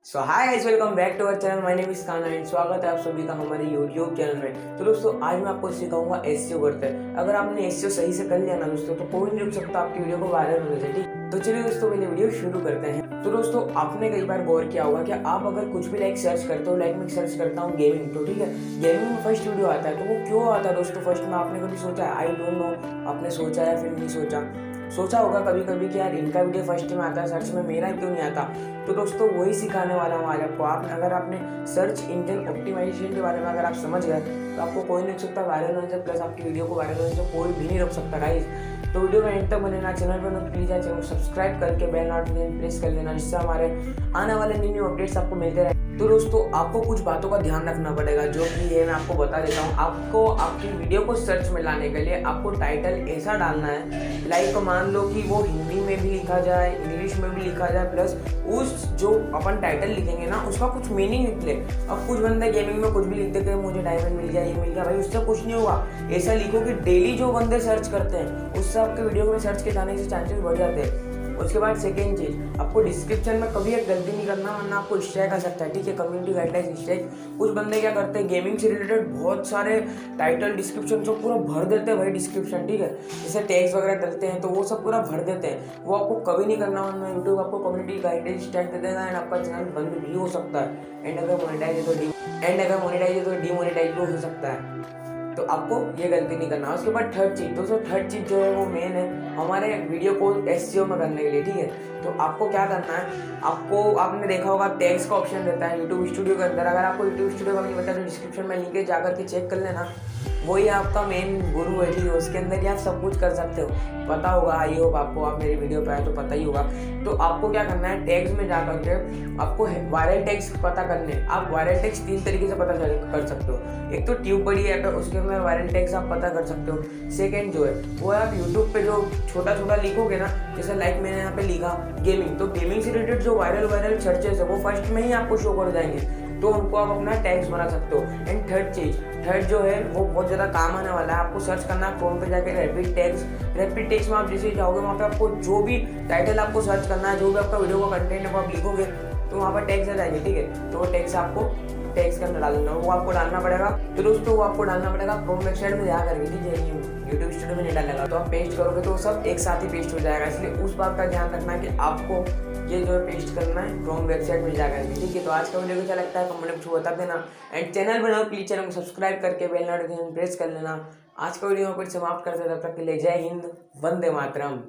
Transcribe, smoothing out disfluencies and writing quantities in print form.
So hi guys, welcome back to our channel. My name is Kanha and स्वागत है आप सभी का हमारे यूट्यूब चैनल में। तो दोस्तों आज मैं आपको सिखाऊंगा एसईओ करते हैं। अगर आपने एसईओ सही से कर लिया ना दोस्तों, तो कोई नहीं रुक सकता आपकी वीडियो को वायरल होने से। ठीक, तो चलिए दोस्तों पहले वीडियो शुरू करते हैं। तो दोस्तों आपने कई बार गौर किया होगा कि आप अगर कुछ भी लाइक सर्च करते हो, लाइक मैं सर्च करता हूँ गेमिंग, तो ठीक है गेमिंग में फर्स्ट वीडियो आता है। तो वो क्यों आता है दोस्तों फर्स्ट में, आपने कभी सोचा है? आई डोंट नो, आपने सोचा या फिर नहीं सोचा होगा कभी कभी कि यार इनका वीडियो फर्स्ट में आता है सर्च में, मेरा क्यों नहीं आता। तो दोस्तों वही सिखाने वाला हूँ आज आपको। अगर आपने सर्च इंजन ऑप्टिमाइजेशन के बारे में अगर आप समझ गए, तो आपको कोई नहीं रोक सकता वायरल होने से, प्लस आपकी वीडियो को वायरल होने से कोई भी नहीं रोक सकता गाइस। तो वीडियो में एंड तक बने ना, चैनल पर प्लीज चैनल को सब्सक्राइब करके बेल नोटिफिकेशन प्रेस कर लेना, जिससे हमारे आने वाले न्यू अपडेट्स आपको मिलते रहे। तो दोस्तों आपको कुछ बातों का ध्यान रखना पड़ेगा, जो कि ये मैं आपको बता देता हूँ। आपको आपकी वीडियो को सर्च में लाने के लिए आपको टाइटल ऐसा डालना है, लाइक मान लो कि वो हिंदी में भी लिखा जाए, इंग्लिश में भी लिखा जाए, प्लस उस जो अपन टाइटल लिखेंगे ना उसका कुछ मीनिंग निकले। अब कुछ बंदे गेमिंग में कुछ भी लिख देते हैं, मुझे डायमंड मिल गया, ये मिल गया, भाई उससे कुछ नहीं होगा। ऐसा लिखो कि डेली जो बंदे सर्च करते हैं उससे आपके वीडियो में सर्च के जाने के चांसेस बढ़ जाते हैं। उसके बाद सेकेंड चीज, आपको डिस्क्रिप्शन में कभी एक गलती नहीं करना, वरना आपको स्ट्राइक आ सकता है। ठीक है, कम्युनिटी गाइडलाइन स्ट्राइक। कुछ बंदे क्या करते हैं, गेमिंग से रिलेटेड बहुत सारे टाइटल डिस्क्रिप्शन जो पूरा भर देते हैं भाई डिस्क्रिप्शन, ठीक है, जैसे टैग्स वगैरह डलते हैं तो वो सब पूरा भर देते हैं। वो आपको कभी नहीं करना, वरना यूट्यूब आपको कम्युनिटी गाइडलाइन स्ट्राइक दे देगा एंड आपका चैनल बंद भी हो सकता है। एंड अगर मोनेटाइज है तो डीमोनेटाइज भी हो सकता है। तो आपको ये गलती नहीं करना। उसके बाद थर्ड चीज दोस्तों, थर्ड चीज जो है वो मेन है हमारे वीडियो को एसईओ में करने के लिए। ठीक है, तो आपको क्या करना है, आपने देखा होगा टैग्स का ऑप्शन रहता है यूट्यूब स्टूडियो के अंदर। अगर आपको यूट्यूब स्टूडियो का नहीं पता तो डिस्क्रिप्शन में लिंक है, जाकर के चेक कर लेना। वही आपका मेन गुरु है, ठीक है, उसके अंदर ही आप सब कुछ कर सकते हो। पता होगा, आई होप आपको, आप मेरी वीडियो पे आए तो पता ही होगा। तो आपको क्या करना है, टैग्स में जा करके आपको वायरल टैग्स पता करने। आप वायरल टैग्स 3 तरीके से पता कर सकते हो। एक तो ट्यूब बड़ी ऐप है, उसके अंदर वायरल टैग्स आप पता कर सकते हो। सेकेंड जो है वो आप यूट्यूब पे जो छोटा छोटा लिखोगे ना, जैसे लाइक मैंने यहाँ पे लिखा गेमिंग, तो गेमिंग से रिलेटेड जो वायरल सर्चेस है वो फर्स्ट में ही आपको शो कर जाएंगे, तो उनको आप अपना टैग्स बना सकते हो। एंड थर्ड जो है वो बहुत ज़्यादा काम आने वाला है। आपको सर्च करना है क्रोम पे जाके रैपिड टैग्स में। आप जैसे जाओगे वहाँ पे आपको जो भी टाइटल आपको सर्च करना है, जो भी आपका वीडियो का कंटेंट है वो आप लिखोगे तो वहाँ पर टैग्स आ जाएंगे। ठीक है, तो वो टैग्स आपको टैग्स के अंदर डालना, वो आपको डालना पड़ेगा। तो दोस्तों वो आपको डालना पड़ेगा क्रोम वेबसाइट में जा करके, ठीक है, यूट्यूब स्टूडियो में नहीं डालेगा। तो आप पेस्ट करोगे तो सब एक साथ ही पेस्ट हो जाएगा, इसलिए उस बात का ध्यान रखना है कि आपको ये जो है पेस्ट करना है क्रोम वेबसाइट में जाकर के। ठीक है, तो आज का वीडियो कैसा लगता है कमेंट में कुछ बता देना। एंड चैनल बनाओ प्लीज, चैनल को सब्सक्राइब करके बेल नोटिफिकेशन प्रेस कर लेना। आज का वीडियो में कुछ समाप्त करते हैं, तब तक के लिए जय हिंद, वंदे मातरम।